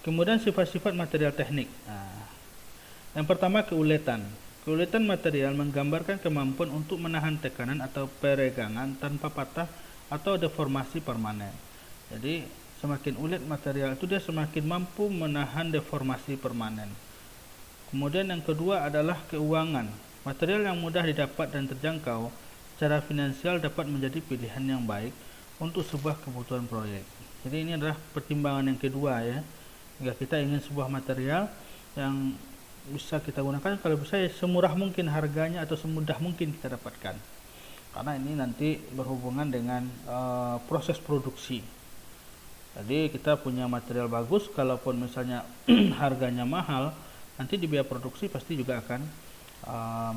Kemudian sifat-sifat material teknik. Nah, yang pertama keuletan. Keuletan material menggambarkan kemampuan untuk menahan tekanan atau peregangan tanpa patah atau deformasi permanen. Jadi semakin ulet material itu dia semakin mampu menahan deformasi permanen. Kemudian yang kedua adalah keuangan. Material yang mudah didapat dan terjangkau secara finansial dapat menjadi pilihan yang baik untuk sebuah kebutuhan proyek. Jadi ini adalah pertimbangan yang kedua ya. Jika kita ingin sebuah material yang bisa kita gunakan, kalau bisa ya semurah mungkin harganya atau semudah mungkin kita dapatkan, karena ini nanti berhubungan dengan proses produksi. Jadi kita punya material bagus, kalaupun misalnya harganya mahal, nanti di biaya produksi pasti juga akan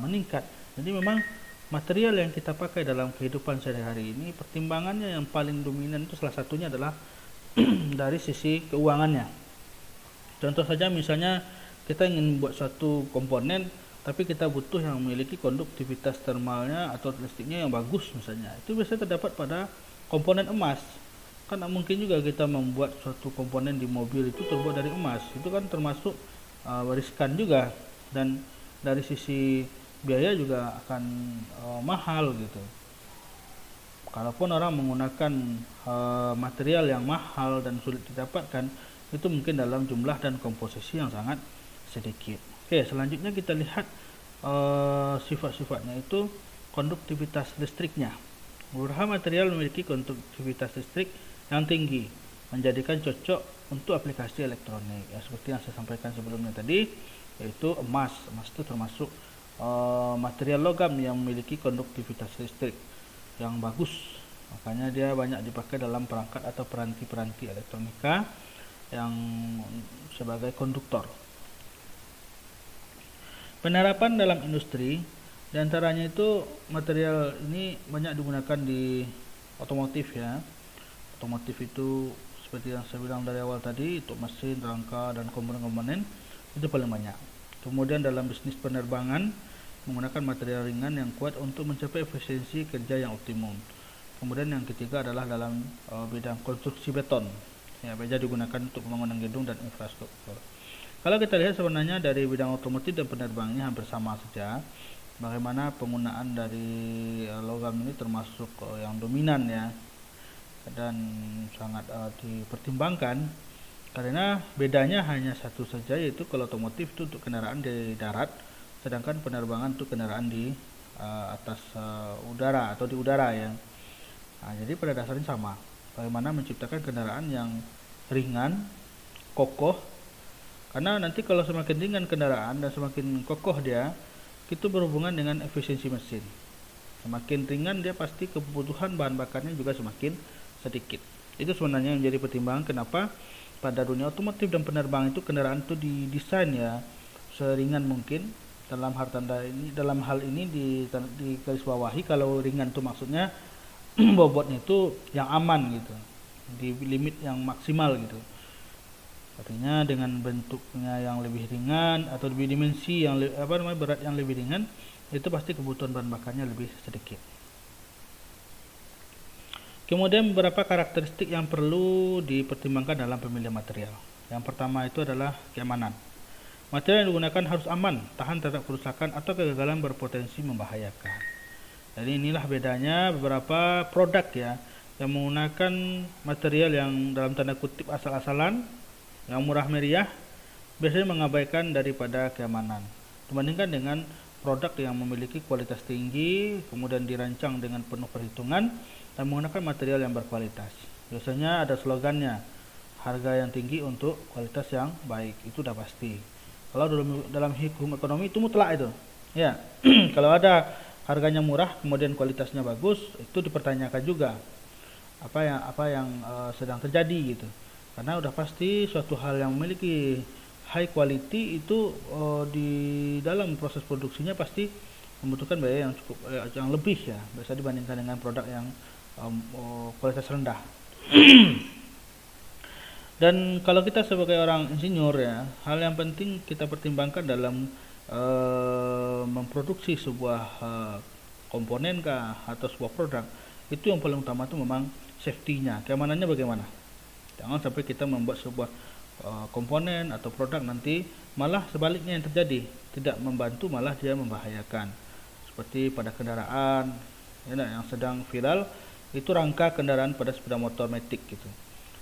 meningkat. Jadi memang material yang kita pakai dalam kehidupan sehari-hari ini, pertimbangannya yang paling dominan itu salah satunya adalah dari sisi keuangannya. Contoh saja misalnya kita ingin membuat suatu komponen, tapi kita butuh yang memiliki konduktivitas termalnya atau listriknya yang bagus misalnya. Itu biasanya terdapat pada komponen emas. Kan mungkin juga kita membuat suatu komponen di mobil itu terbuat dari emas. Itu kan termasuk riskan juga, dan dari sisi biaya juga akan mahal gitu. Kalaupun orang menggunakan material yang mahal dan sulit didapatkan, itu mungkin dalam jumlah dan komposisi yang sangat sedikit. Oke, selanjutnya kita lihat sifat-sifatnya itu konduktivitas listriknya. Beberapa material memiliki konduktivitas listrik yang tinggi, menjadikan cocok untuk aplikasi elektronik. Ya, seperti yang saya sampaikan sebelumnya tadi, yaitu emas. Emas itu termasuk material logam yang memiliki konduktivitas listrik yang bagus. Makanya dia banyak dipakai dalam perangkat atau peranti-peranti elektronika yang sebagai konduktor. Penerapan dalam industri, diantaranya itu material ini banyak digunakan di otomotif ya. Otomotif itu seperti yang saya bilang dari awal tadi, untuk mesin, rangka, dan komponen-komponen itu paling banyak. Kemudian dalam bisnis penerbangan menggunakan material ringan yang kuat untuk mencapai efisiensi kerja yang optimum. Kemudian yang ketiga adalah dalam bidang konstruksi beton. Ya, biasa digunakan untuk pembangunan gedung dan infrastruktur. Kalau kita lihat sebenarnya dari bidang otomotif dan penerbangannya hampir sama saja. Bagaimana penggunaan dari logam ini termasuk yang dominan ya, dan sangat dipertimbangkan, karena bedanya hanya satu saja, yaitu kalau otomotif itu untuk kendaraan di darat, sedangkan penerbangan untuk kendaraan di atas udara atau di udara ya. Nah, jadi pada dasarnya sama. Bagaimana menciptakan kendaraan yang ringan, kokoh. Karena nanti kalau semakin ringan kendaraan dan semakin kokoh dia, itu berhubungan dengan efisiensi mesin. Semakin ringan dia, pasti kebutuhan bahan bakarnya juga semakin sedikit. Itu sebenarnya yang menjadi pertimbangan kenapa pada dunia otomotif dan penerbangan itu kendaraan itu didesain ya seringan mungkin. Dalam hal ini di garis bawahi, kalau ringan itu maksudnya bobotnya itu yang aman gitu, di limit yang maksimal gitu. Artinya dengan bentuknya yang lebih ringan atau lebih dimensi yang berat yang lebih ringan, itu pasti kebutuhan bahan bakarnya lebih sedikit. Kemudian beberapa karakteristik yang perlu dipertimbangkan dalam pemilihan material. Yang pertama itu adalah keamanan. Material yang digunakan harus aman, tahan terhadap kerusakan atau kegagalan berpotensi membahayakan. Jadi inilah bedanya beberapa produk ya, yang menggunakan material yang dalam tanda kutip asal-asalan, yang murah meriah, biasanya mengabaikan daripada keamanan, dibandingkan dengan produk yang memiliki kualitas tinggi, kemudian dirancang dengan penuh perhitungan dan menggunakan material yang berkualitas. Biasanya ada slogannya, harga yang tinggi untuk kualitas yang baik. Itu udah pasti. Kalau dalam hukum ekonomi itu mutlak itu. Ya, kalau ada harganya murah kemudian kualitasnya bagus, itu dipertanyakan juga apa yang sedang terjadi gitu. Karena udah pasti suatu hal yang memiliki high quality itu di dalam proses produksinya pasti membutuhkan biaya yang cukup yang lebih ya, biasa dibandingkan dengan produk yang kualitas rendah. Dan kalau kita sebagai orang insinyur ya, hal yang penting kita pertimbangkan dalam memproduksi sebuah komponen kah atau sebuah produk, itu yang paling utama itu memang safety-nya, keamanannya bagaimana. Jangan sampai kita membuat sebuah komponen atau produk, nanti malah sebaliknya yang terjadi, tidak membantu malah dia membahayakan. Seperti pada kendaraan yang sedang viral itu, rangka kendaraan pada sepeda motor matic gitu.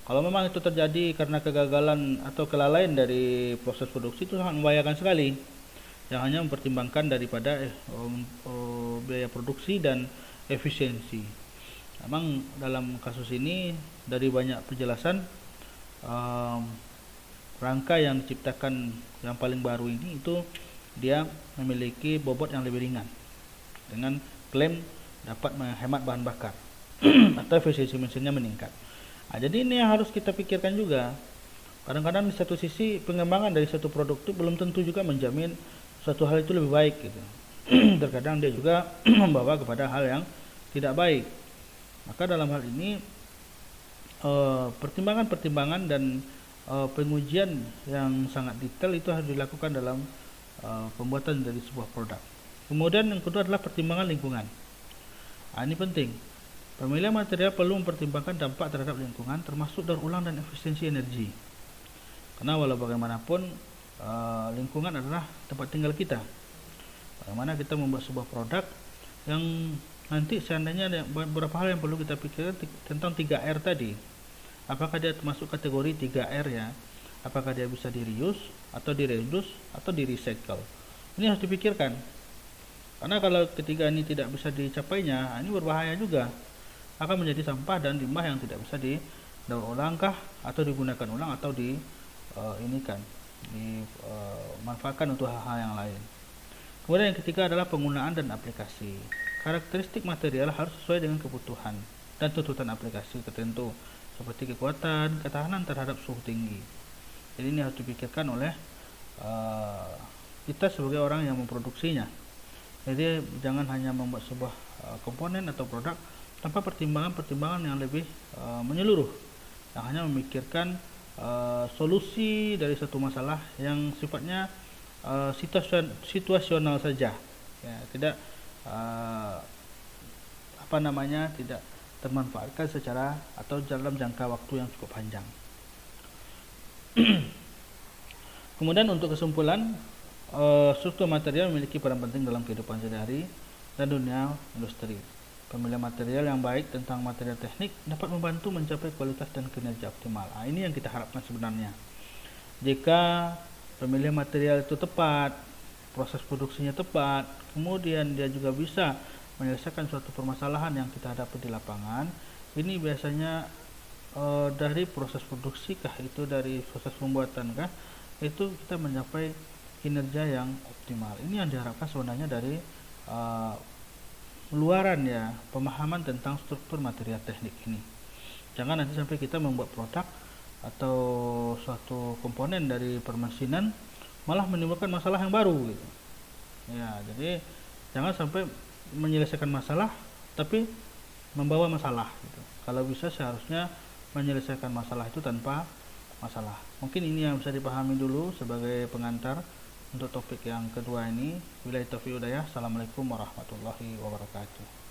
Kalau memang itu terjadi karena kegagalan atau kelalaian dari proses produksi, itu sangat membahayakan sekali. Yang hanya mempertimbangkan daripada biaya produksi dan efisiensi. Memang dalam kasus ini dari banyak penjelasan, rangka yang diciptakan yang paling baru ini itu dia memiliki bobot yang lebih ringan dengan klaim dapat menghemat bahan bakar atau efisiensi mesinnya meningkat. Jadi ini yang harus kita pikirkan juga. Kadang-kadang di satu sisi pengembangan dari satu produk itu belum tentu juga menjamin suatu hal itu lebih baik gitu. Terkadang dia juga membawa kepada hal yang tidak baik. Maka dalam hal ini pertimbangan-pertimbangan dan pengujian yang sangat detail itu harus dilakukan dalam pembuatan dari sebuah produk. Kemudian yang kedua adalah pertimbangan lingkungan. Ini penting. Pemilihan material perlu mempertimbangkan dampak terhadap lingkungan, termasuk daur ulang dan efisiensi energi. Karena walau bagaimanapun lingkungan adalah tempat tinggal kita. Bagaimana kita membuat sebuah produk yang nanti seandainya ada beberapa hal yang perlu kita pikirkan tentang 3R tadi. Apakah dia termasuk kategori 3R ya? Apakah dia bisa di-reuse atau di-reduce atau di-recycle? Ini harus dipikirkan. Karena kalau ketiga ini tidak bisa dicapainya, ini berbahaya juga. Akan menjadi sampah dan limbah yang tidak bisa didaur ulangkah atau digunakan ulang atau dimanfaatkan untuk hal-hal yang lain. Kemudian yang ketiga adalah penggunaan dan aplikasi. Karakteristik material harus sesuai dengan kebutuhan dan tuntutan aplikasi tertentu, seperti kekuatan, ketahanan terhadap suhu tinggi. Jadi ini harus dipikirkan oleh kita sebagai orang yang memproduksinya. Jadi jangan hanya membuat sebuah komponen atau produk tanpa pertimbangan-pertimbangan yang lebih menyeluruh, yang hanya memikirkan solusi dari satu masalah yang sifatnya situasional saja, ya, tidak tidak termanfaatkan secara atau dalam jangka waktu yang cukup panjang. Kemudian untuk kesimpulan, struktur material memiliki peran penting dalam kehidupan sehari-hari dan dunia industri. Pemilihan material yang baik tentang material teknik dapat membantu mencapai kualitas dan kinerja optimal. Ini yang kita harapkan sebenarnya. Jika pemilihan material itu tepat, proses produksinya tepat, kemudian dia juga bisa menyelesaikan suatu permasalahan yang kita hadapi di lapangan, ini biasanya dari proses produksi kah, itu dari proses pembuatan kah, itu kita mencapai kinerja yang optimal. Ini yang diharapkan sebenarnya dari luaran ya, pemahaman tentang struktur material teknik ini. Jangan nanti sampai kita membuat produk atau suatu komponen dari permesinan malah menimbulkan masalah yang baru gitu. Ya, jadi jangan sampai menyelesaikan masalah tapi membawa masalah gitu. Kalau bisa seharusnya menyelesaikan masalah itu tanpa masalah. Mungkin ini yang bisa dipahami dulu sebagai pengantar untuk topik yang kedua ini. Wabillahi taufiq wal hidayah. Assalamualaikum warahmatullahi wabarakatuh.